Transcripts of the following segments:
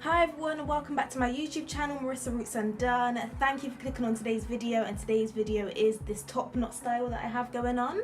Hi everyone and welcome back to my YouTube channel, Marissa Roots Undone. Thank you for clicking on today's video, and today's video is this top knot style that I have going on.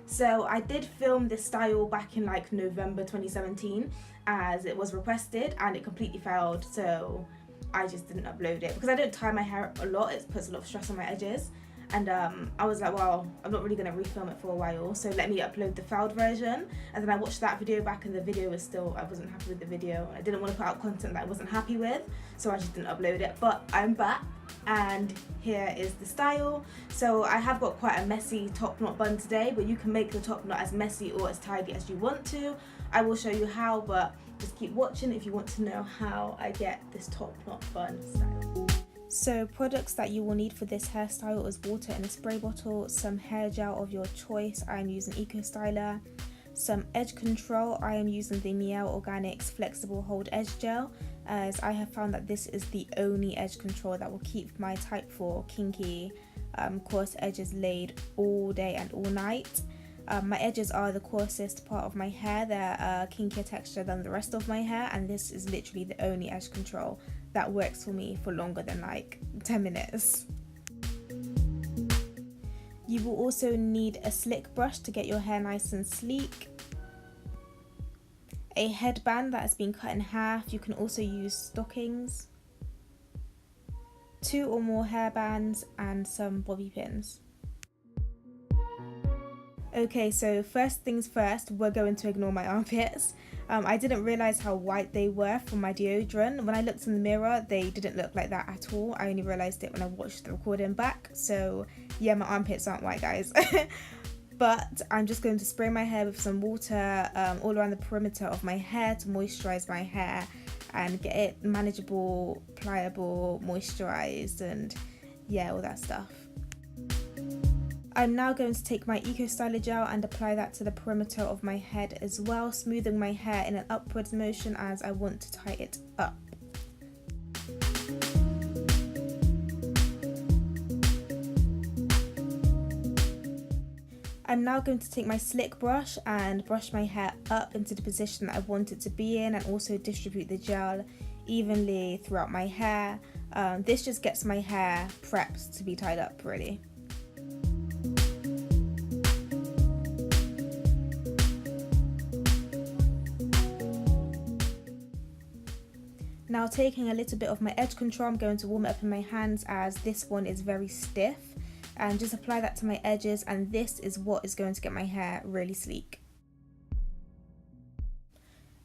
So I did film this style back in like November 2017 as it was requested, and it completely failed, so I just didn't upload it because I don't tie my hair up a lot. It puts a lot of stress on my edges, and I was like, well, I'm not really going to refilm it for a while, so let me upload the failed version. And then I watched that video back, and the video was still, I wasn't happy with the video. I didn't want to put out content that I wasn't happy with, so I just didn't upload it. But I'm back, and here is the style. So I have got quite a messy top knot bun today, but you can make the top knot as messy or as tidy as you want to. I will show you how, but just keep watching if you want to know how I get this top knot bun style. So products that you will need for this hairstyle is water in a spray bottle, some hair gel of your choice. I am using Eco Styler, some edge control. I am using the Miel Organics Flexible Hold Edge Gel, as I have found that this is the only edge control that will keep my type 4 kinky coarse edges laid all day and all night. My edges are the coarsest part of my hair. They're kinkier texture than the rest of my hair, and this is literally the only edge control that works for me for longer than like 10 minutes. You will also need a slick brush to get your hair nice and sleek, a headband that has been cut in half. You can also use stockings, 2 or more hairbands, and some bobby pins. Okay, so first things first, we're going to ignore my armpits. I didn't realise how white they were from my deodorant. When I looked in the mirror, they didn't look like that at all. I only realised it when I watched the recording back. So yeah, my armpits aren't white, guys. But I'm just going to spray my hair with some water all around the perimeter of my hair to moisturise my hair and get it manageable, pliable, moisturised, and yeah, all that stuff. I'm now going to take my Eco Styler gel and apply that to the perimeter of my head as well, smoothing my hair in an upwards motion as I want to tie it up. I'm now going to take my slick brush and brush my hair up into the position that I want it to be in, and also distribute the gel evenly throughout my hair. This just gets my hair prepped to be tied up, really. Now, taking a little bit of my edge control, I'm going to warm it up in my hands as this one is very stiff, and just apply that to my edges, and this is what is going to get my hair really sleek.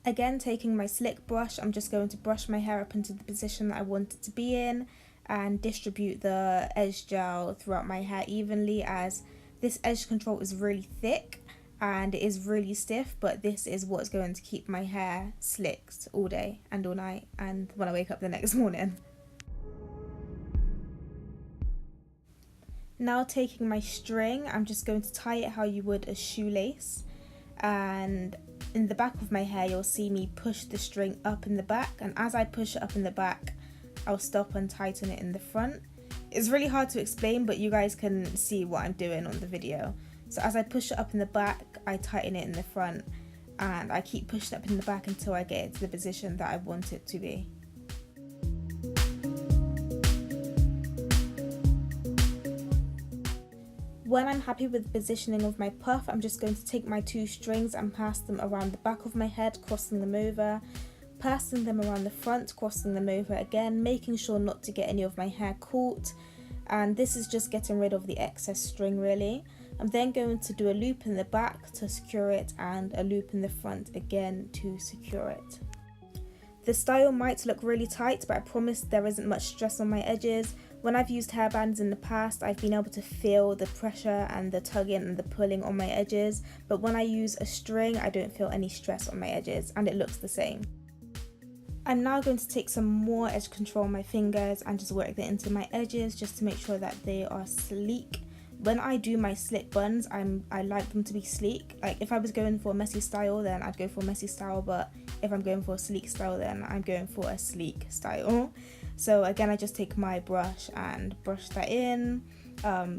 Again, taking my slick brush, I'm just going to brush my hair up into the position that I want it to be in and distribute the edge gel throughout my hair evenly, as this edge control is really thick and it is really stiff, but this is what's going to keep my hair slicked all day and all night and when I wake up the next morning. Now, taking my string, I'm just going to tie it how you would a shoelace, and in the back of my hair you'll see me push the string up in the back, and as I push it up in the back I'll stop and tighten it in the front. It's really hard to explain, but you guys can see what I'm doing on the video. So as I push it up in the back, I tighten it in the front, and I keep pushing it up in the back until I get it to the position that I want it to be. When I'm happy with the positioning of my puff, I'm just going to take my 2 strings and pass them around the back of my head, crossing them over, passing them around the front, crossing them over again, making sure not to get any of my hair caught. And this is just getting rid of the excess string, really. I'm then going to do a loop in the back to secure it, and a loop in the front again to secure it. The style might look really tight, but I promise there isn't much stress on my edges. When I've used hairbands in the past, I've been able to feel the pressure and the tugging and the pulling on my edges, but when I use a string, I don't feel any stress on my edges, and it looks the same. I'm now going to take some more edge control on my fingers and just work that into my edges just to make sure that they are sleek. When I do my slick buns, I like them to be sleek. Like if I was going for a messy style, then I'd go for a messy style, but if I'm going for a sleek style, then I'm going for a sleek style. So again, I just take my brush and brush that in.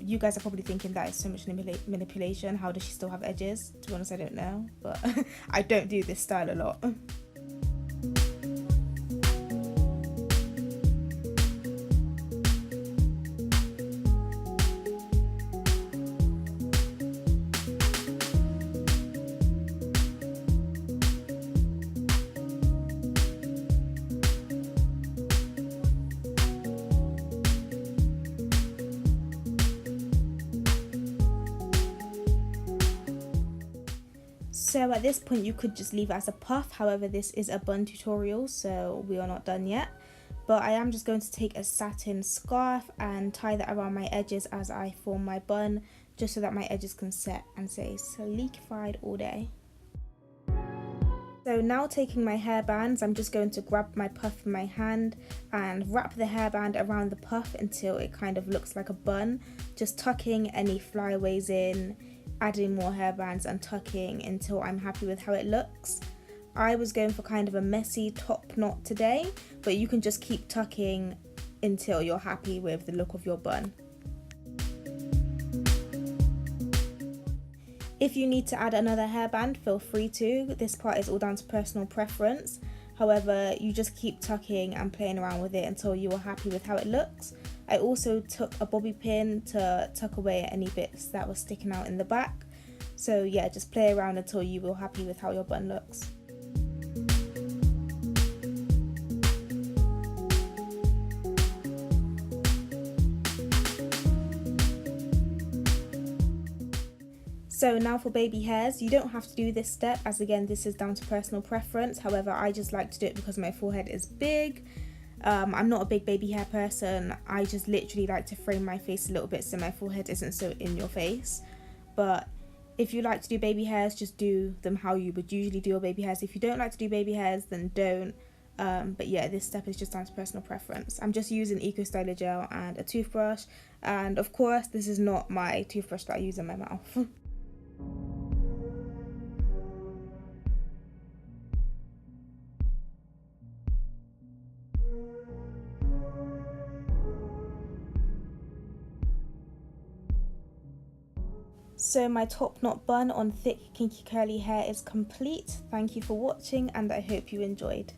You guys are probably thinking that is so much manipulation. How does she still have edges? To be honest, I don't know, but I don't do this style a lot. So at this point you could just leave it as a puff, however this is a bun tutorial so we are not done yet. But I am just going to take a satin scarf and tie that around my edges as I form my bun, just so that my edges can set and stay sleekified all day. So now taking my hairbands, I'm just going to grab my puff in my hand and wrap the hairband around the puff until it kind of looks like a bun, just tucking any flyaways in, adding more hairbands and tucking until I'm happy with how it looks. I was going for kind of a messy top knot today, but you can just keep tucking until you're happy with the look of your bun. If you need to add another hairband, feel free to. This part is all down to personal preference. However, you just keep tucking and playing around with it until you are happy with how it looks. I also took a bobby pin to tuck away any bits that were sticking out in the back. So yeah, just play around until you are happy with how your bun looks. So now for baby hairs, you don't have to do this step, as again this is down to personal preference. However, I just like to do it because my forehead is big. I'm not a big baby hair person. I just literally like to frame my face a little bit so my forehead isn't so in your face. But if you like to do baby hairs, just do them how you would usually do your baby hairs. If you don't like to do baby hairs, then don't. But yeah, this step is just down to personal preference. I'm just using Eco Styler gel and a toothbrush, and of course this is not my toothbrush that I use in my mouth. So my top knot bun on thick kinky curly hair is complete. Thank you for watching and I hope you enjoyed.